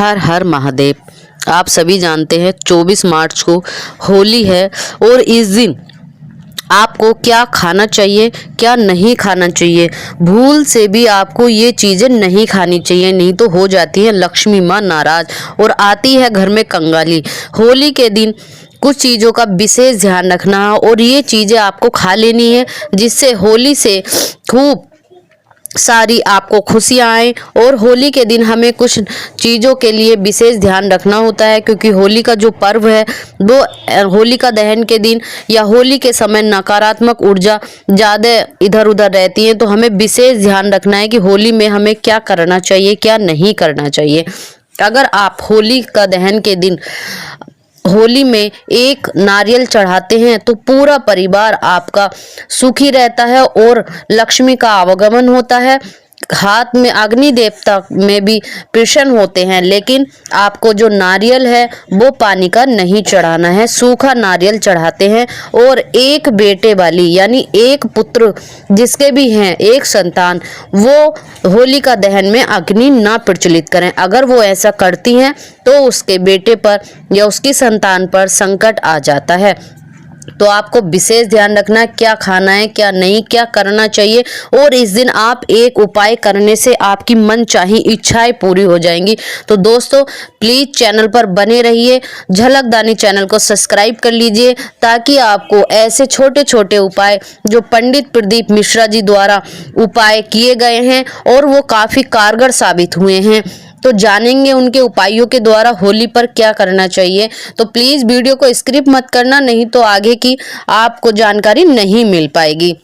हर हर महादेव। आप सभी जानते हैं 24 मार्च को होली है और इस दिन आपको क्या खाना चाहिए क्या नहीं खाना चाहिए, भूल से भी आपको ये चीज़ें नहीं खानी चाहिए, नहीं तो हो जाती है लक्ष्मी माँ नाराज और आती है घर में कंगाली। होली के दिन कुछ चीज़ों का विशेष ध्यान रखना है और ये चीज़ें आपको खा लेनी है जिससे होली से खूब सारी आपको खुशियाँ आए। और होली के दिन हमें कुछ चीज़ों के लिए विशेष ध्यान रखना होता है क्योंकि होली का जो पर्व है वो होलिका दहन के दिन या होली के समय नकारात्मक ऊर्जा ज़्यादा इधर उधर रहती है, तो हमें विशेष ध्यान रखना है कि होली में हमें क्या करना चाहिए क्या नहीं करना चाहिए। अगर आप होली का दहन के दिन होली में एक नारियल चढ़ाते हैं तो पूरा परिवार आपका सुखी रहता है और लक्ष्मी का आवागमन होता है। हाथ में अग्नि देवता में भी प्रसन्न होते हैं, लेकिन आपको जो नारियल है वो पानी का नहीं चढ़ाना है, सूखा नारियल चढ़ाते हैं। और एक बेटे वाली यानी एक पुत्र जिसके भी हैं एक संतान, वो होलिका दहन में अग्नि ना प्रज्वलित करें। अगर वो ऐसा करती हैं तो उसके बेटे पर या उसकी संतान पर संकट आ जाता है। तो आपको विशेष ध्यान रखना है क्या खाना है क्या नहीं, क्या करना चाहिए। और इस दिन आप एक उपाय करने से आपकी मनचाही इच्छाएं पूरी हो जाएंगी। तो दोस्तों प्लीज चैनल पर बने रहिए, झलकदानी चैनल को सब्सक्राइब कर लीजिए ताकि आपको ऐसे छोटे छोटे उपाय जो पंडित प्रदीप मिश्रा जी द्वारा उपाय किए गए हैं और वो काफ़ी कारगर साबित हुए हैं, तो जानेंगे उनके उपायों के द्वारा होली पर क्या करना चाहिए। तो प्लीज़ वीडियो को स्किप मत करना, नहीं तो आगे की आपको जानकारी नहीं मिल पाएगी।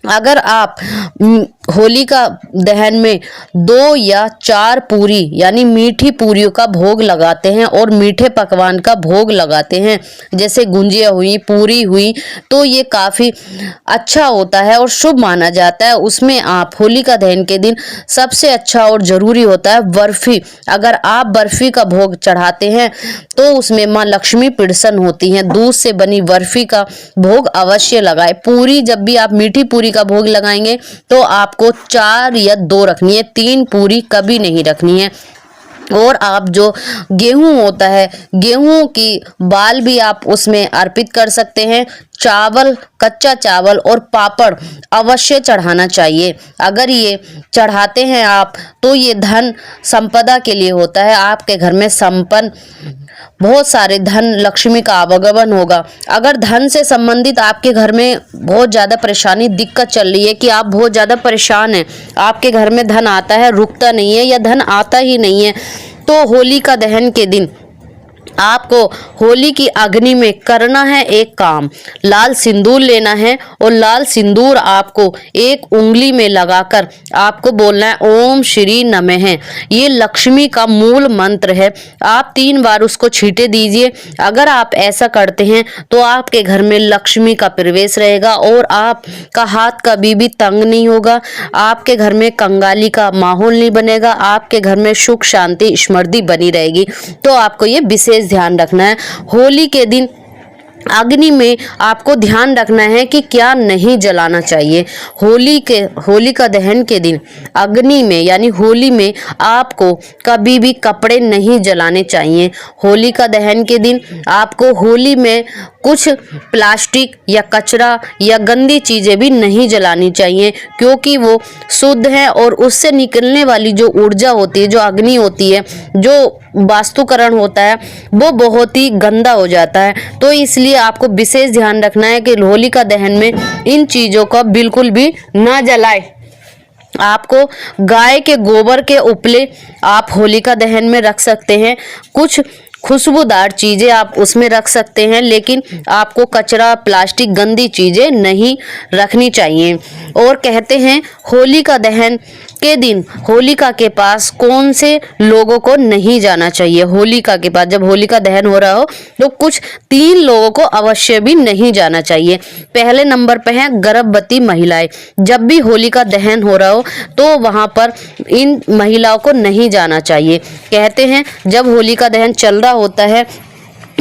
अगर आप होली का दहन में 2 या 4 पूरी यानी मीठी पूरियों का भोग लगाते हैं और मीठे पकवान का भोग लगाते हैं जैसे गुंजिया हुई पूरी हुई, तो ये काफ़ी अच्छा होता है और शुभ माना जाता है। उसमें आप होली का दहन के दिन सबसे अच्छा और ज़रूरी होता है बर्फ़ी। अगर आप बर्फ़ी का भोग चढ़ाते हैं तो उसमें माँ लक्ष्मी प्रसन्न होती हैं। दूध से बनी बर्फ़ी का भोग अवश्य लगाएं। पूरी जब भी आप मीठी पूरी का भोग लगाएंगे तो आपको 4 या 2 रखनी है, 3 पूरी कभी नहीं रखनी है। और आप जो गेहूं होता है गेहूं की बाल भी आप उसमें अर्पित कर सकते हैं। चावल, कच्चा चावल और पापड़ अवश्य चढ़ाना चाहिए। अगर ये चढ़ाते हैं आप तो ये धन संपदा के लिए होता है, आपके घर में संपन्न बहुत सारे धन लक्ष्मी का आवागमन होगा। अगर धन से संबंधित आपके घर में बहुत ज़्यादा परेशानी दिक्कत चल रही है कि आप बहुत ज़्यादा परेशान हैं, आपके घर में धन आता है रुकता नहीं है या धन आता ही नहीं है, तो होली का दहन के दिन आपको होली की अग्नि में करना है एक काम, लाल सिंदूर लेना है और लाल सिंदूर आपको एक उंगली में लगाकर आपको बोलना है ओम श्री नमः। ये लक्ष्मी का मूल मंत्र है, आप 3 बार उसको छींटे दीजिए। अगर आप ऐसा करते हैं तो आपके घर में लक्ष्मी का प्रवेश रहेगा और आपका हाथ कभी भी तंग नहीं होगा, आपके घर में कंगाली का माहौल नहीं बनेगा, आपके घर में सुख शांति समृद्धि बनी रहेगी। तो आपको ये विशेष ध्यान रखना है। होली के दिन अग्नि में आपको ध्यान रखना है कि क्या नहीं जलाना चाहिए। होली का दहन के दिन अग्नि में यानी होली में आपको कभी भी कपड़े नहीं जलाने चाहिए। होली का दहन के दिन आपको होली में कुछ प्लास्टिक या कचरा या गंदी चीज़ें भी नहीं जलानी चाहिए क्योंकि वो शुद्ध है और उससे निकलने वाली जो ऊर्जा होती है, जो अग्नि होती है, जो वास्तुकरण होता है, वो बहुत ही गंदा हो जाता है। तो इसलिए आपको विशेष ध्यान रखना है कि होली का दहन में इन चीज़ों का बिल्कुल भी ना जलाए। आपको गाय के गोबर के उपले आप होलिका दहन में रख सकते हैं, कुछ खुशबूदार चीज़ें आप उसमें रख सकते हैं, लेकिन आपको कचरा प्लास्टिक गंदी चीज़ें नहीं रखनी चाहिए। और कहते हैं होलिका दहन के दिन होलिका के पास कौन से लोगों को नहीं जाना चाहिए। होलिका के पास जब होलिका दहन हो रहा हो तो कुछ 3 लोगों को अवश्य भी नहीं जाना चाहिए। पहले नंबर पे हैं गर्भवती महिलाएं। जब भी होलिका दहन हो रहा हो तो वहां पर इन महिलाओं को नहीं जाना चाहिए। कहते हैं जब होलिका दहन चल रहा होता है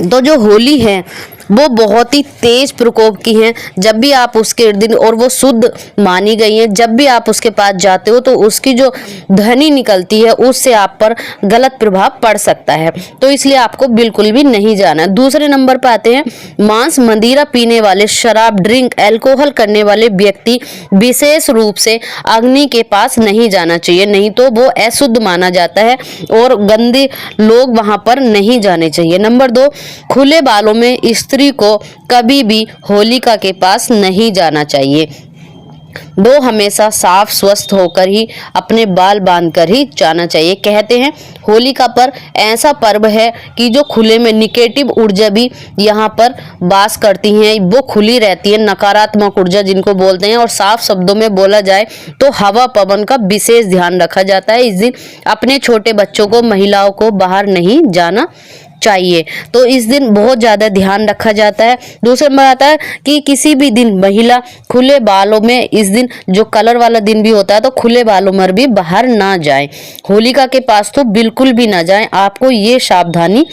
तो जो होली है वो बहुत ही तेज प्रकोप की हैं। जब भी आप उसके इर्द गिर्द, और वो शुद्ध मानी गई है, जब भी आप उसके पास जाते हो तो उसकी जो ध्वनि निकलती है उससे आप पर गलत प्रभाव पड़ सकता है, तो इसलिए आपको बिल्कुल भी नहीं जाना। दूसरे नंबर पर आते हैं मांस मदिरा पीने वाले, शराब ड्रिंक अल्कोहल करने वाले व्यक्ति विशेष रूप से अग्नि के पास नहीं जाना चाहिए, नहीं तो वो अशुद्ध माना जाता है और गंदे लोग वहां पर नहीं जाने चाहिए। नंबर 2, खुले बालों में स्त्री को कभी भी होलिका के पास नहीं जाना चाहिए। दो, हमेशा साफ स्वस्थ होकर ही अपने बाल बांध कर ही जाना चाहिए। कहते हैं होलिका पर ऐसा पर्व है कि जो खुले में निगेटिव ऊर्जा भी यहाँ पर वास करती हैं, वो खुली रहती है, नकारात्मक ऊर्जा जिनको बोलते हैं। और साफ शब्दों में बोला जाए तो हवा पवन का विशेष ध्यान रखा जाता है। इस दिन अपने छोटे बच्चों को, महिलाओं को बाहर नहीं जाना चाहिए, तो इस दिन बहुत ज़्यादा ध्यान रखा जाता है। दूसरा नंबर आता है कि किसी भी दिन महिला खुले बालों में, इस दिन जो कलर वाला दिन भी होता है, तो खुले बालों में भी बाहर ना जाएं। होलिका के पास तो बिल्कुल भी ना जाएं। आपको ये सावधानी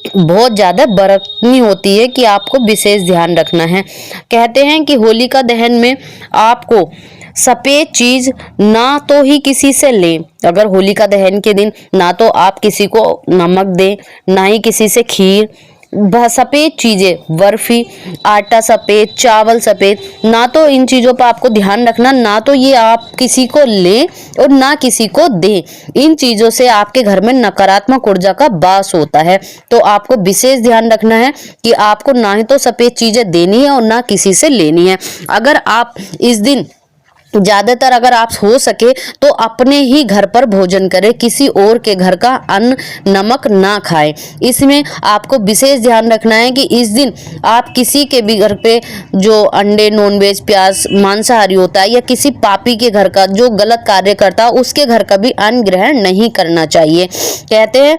बहुत ज़्यादा बरतनी होती है कि आपको विशेष ध्यान रखना है। कहते हैं कि होलिका दहन में आपको सफ़ेद चीज ना तो ही किसी से लें। अगर होलिका दहन के दिन ना तो आप किसी को नमक दें, ना ही किसी से खीर, सफ़ेद चीज़ें, बर्फी, आटा सफ़ेद, चावल सफ़ेद, ना तो इन चीज़ों पर आपको ध्यान रखना, ना तो ये आप किसी को लें और ना किसी को दें। इन चीज़ों से आपके घर में नकारात्मक ऊर्जा का वास होता है, तो आपको विशेष ध्यान रखना है कि आपको ना ही तो सफ़ेद चीज़ें देनी है और ना किसी से लेनी है। अगर आप इस दिन ज़्यादातर, अगर आप हो सके तो अपने ही घर पर भोजन करें, किसी और के घर का अन्न नमक ना खाएं। इसमें आपको विशेष ध्यान रखना है कि इस दिन आप किसी के भी घर पे जो अंडे, नॉनवेज, प्याज, मांसाहारी होता है, या किसी पापी के घर का जो गलत कार्य करता है उसके घर का भी अन्न ग्रहण नहीं करना चाहिए। कहते हैं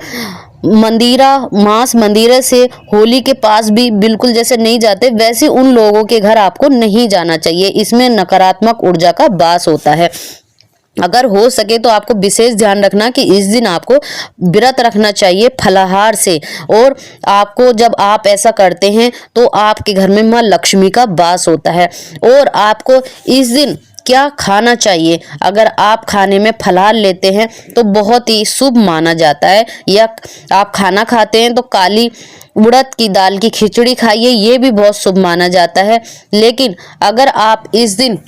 मांस मंदिर से होली के पास भी बिल्कुल जैसे नहीं जाते, वैसे उन लोगों के घर आपको नहीं जाना चाहिए। इसमें नकारात्मक ऊर्जा का वास होता है। अगर हो सके तो आपको विशेष ध्यान रखना कि इस दिन आपको व्रत रखना चाहिए फलाहार से, और आपको जब आप ऐसा करते हैं तो आपके घर में माँ लक्ष्मी का वास होता है। और आपको इस दिन क्या खाना चाहिए, अगर आप खाने में फलाहार लेते हैं तो बहुत ही शुभ माना जाता है, या आप खाना खाते हैं तो काली उड़द की दाल की खिचड़ी खाइए, ये भी बहुत शुभ माना जाता है। लेकिन अगर आप इस दिन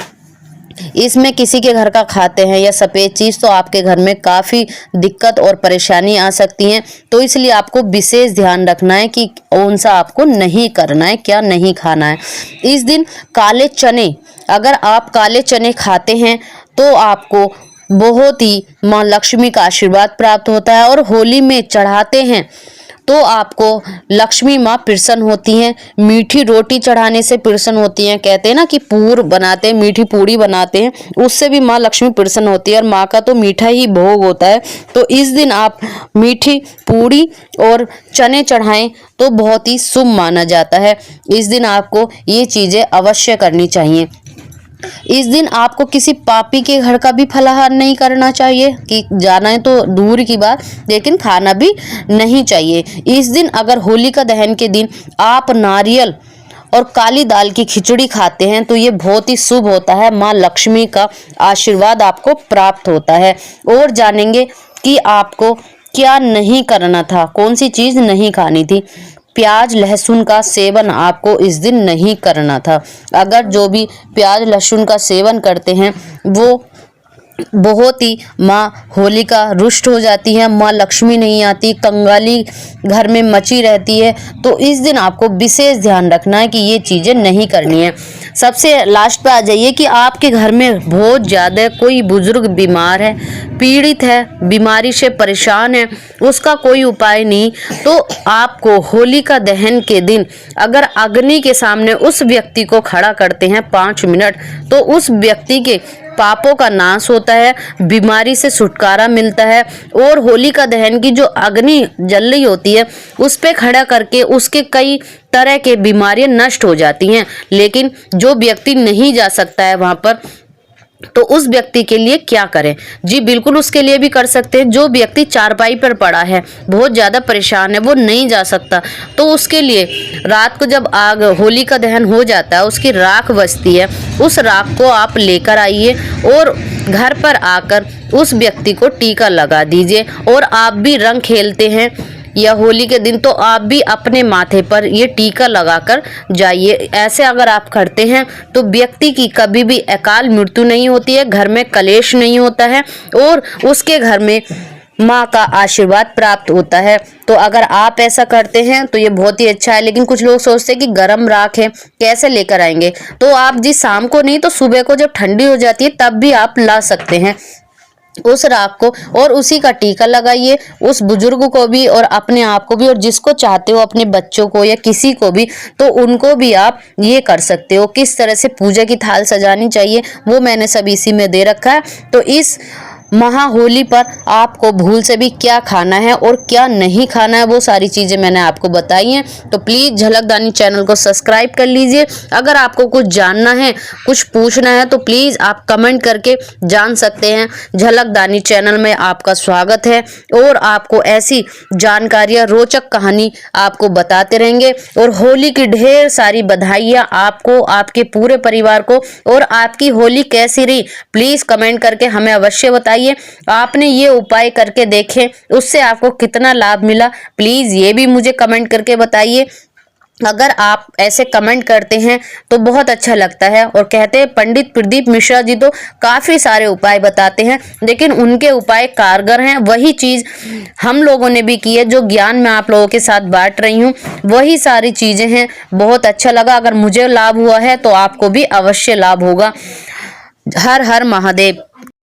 इसमें किसी के घर का खाते हैं या सफ़ेद चीज़, तो आपके घर में काफ़ी दिक्कत और परेशानी आ सकती हैं। तो इसलिए आपको विशेष ध्यान रखना है कि कौन सा आपको नहीं करना है, क्या नहीं खाना है। इस दिन काले चने, अगर आप काले चने खाते हैं तो आपको बहुत ही माँ लक्ष्मी का आशीर्वाद प्राप्त होता है, और होली में चढ़ाते हैं तो आपको लक्ष्मी माँ प्रसन्न होती हैं। मीठी रोटी चढ़ाने से प्रसन्न होती हैं। कहते हैं ना कि पूर बनाते हैं, मीठी पूड़ी बनाते हैं, उससे भी माँ लक्ष्मी प्रसन्न होती है, और माँ का तो मीठा ही भोग होता है। तो इस दिन आप मीठी पूड़ी और चने चढ़ाएं तो बहुत ही शुभ माना जाता है। इस दिन आपको ये चीज़ें अवश्य करनी चाहिए। इस दिन आपको किसी पापी के घर का भी फलाहार नहीं करना चाहिए, कि जाना है तो दूर की बात, लेकिन खाना भी नहीं चाहिए। इस दिन अगर होलिका दहन के दिन आप नारियल और काली दाल की खिचड़ी खाते हैं तो ये बहुत ही शुभ होता है, माँ लक्ष्मी का आशीर्वाद आपको प्राप्त होता है। और जानेंगे कि आपको क्या नहीं करना था, कौन सी चीज़ नहीं खानी थी। प्याज लहसुन का सेवन आपको इस दिन नहीं करना था। अगर जो भी प्याज लहसुन का सेवन करते हैं वो बहुत ही माँ होलिका रुष्ट हो जाती है, माँ लक्ष्मी नहीं आती, कंगाली घर में मची रहती है। तो इस दिन आपको विशेष ध्यान रखना है कि ये चीज़ें नहीं करनी है। सबसे लास्ट पे आ जाइए कि आपके घर में बहुत ज़्यादा कोई बुजुर्ग बीमार है, पीड़ित है, बीमारी से परेशान है, उसका कोई उपाय नहीं, तो आपको होलिका दहन के दिन अगर अग्नि के सामने उस व्यक्ति को खड़ा करते हैं 5 मिनट, तो उस व्यक्ति के पापों का नाश होता है, बीमारी से छुटकारा मिलता है। और होलिका दहन की जो अग्नि जल रही होती है उस पे खड़ा करके उसके कई तरह के बीमारियां नष्ट हो जाती हैं। लेकिन जो व्यक्ति नहीं जा सकता है वहां पर, तो उस व्यक्ति के लिए क्या करें? जी बिल्कुल उसके लिए भी कर सकते हैं। जो व्यक्ति चारपाई पर पड़ा है, बहुत ज़्यादा परेशान है, वो नहीं जा सकता, तो उसके लिए रात को जब आग होली का दहन हो जाता है, उसकी राख बचती है, उस राख को आप लेकर आइए और घर पर आकर उस व्यक्ति को टीका लगा दीजिए। और आप भी रंग खेलते हैं या होली के दिन, तो आप भी अपने माथे पर ये टीका लगाकर जाइए। ऐसे अगर आप करते हैं तो व्यक्ति की कभी भी अकाल मृत्यु नहीं होती है, घर में कलेश नहीं होता है और उसके घर में माँ का आशीर्वाद प्राप्त होता है। तो अगर आप ऐसा करते हैं तो ये बहुत ही अच्छा है। लेकिन कुछ लोग सोचते हैं कि गर्म राख है, कैसे लेकर आएंगे? तो आप जी शाम को नहीं तो सुबह को जब ठंडी हो जाती है तब भी आप ला सकते हैं उस राख को, और उसी का टीका लगाइए उस बुजुर्ग को भी और अपने आप को भी, और जिसको चाहते हो अपने बच्चों को या किसी को भी, तो उनको भी आप ये कर सकते हो। किस तरह से पूजा की थाल सजानी चाहिए वो मैंने सब इसी में दे रखा है। तो इस महा होली पर आपको भूल से भी क्या खाना है और क्या नहीं खाना है वो सारी चीज़ें मैंने आपको बताई हैं। तो प्लीज़ झलकदानी चैनल को सब्सक्राइब कर लीजिए। अगर आपको कुछ जानना है, कुछ पूछना है, तो प्लीज़ आप कमेंट करके जान सकते हैं। झलकदानी चैनल में आपका स्वागत है और आपको ऐसी जानकारियाँ, रोचक कहानी आपको बताते रहेंगे। और होली की ढेर सारी बधाइयाँ आपको, आपके पूरे परिवार को। और आपकी होली कैसी रही प्लीज़ कमेंट करके हमें अवश्य बताइए। आपने ये उपाय करके देखे, उससे आपको कितना लाभ मिला, प्लीज ये भी मुझे कमेंट करके बताइए। अगर आप ऐसे कमेंट करते हैं तो बहुत अच्छा लगता है। और कहते हैं पंडित प्रदीप मिश्रा जी तो काफ़ी सारे उपाय बताते हैं, लेकिन उनके उपाय कारगर हैं। वही चीज़ हम लोगों ने भी की है, जो ज्ञान मैं आप लोगों के साथ बांट रही हूँ वही सारी चीज़ें हैं। बहुत अच्छा लगा। अगर मुझे लाभ हुआ है तो आपको भी अवश्य लाभ होगा। हर हर महादेव।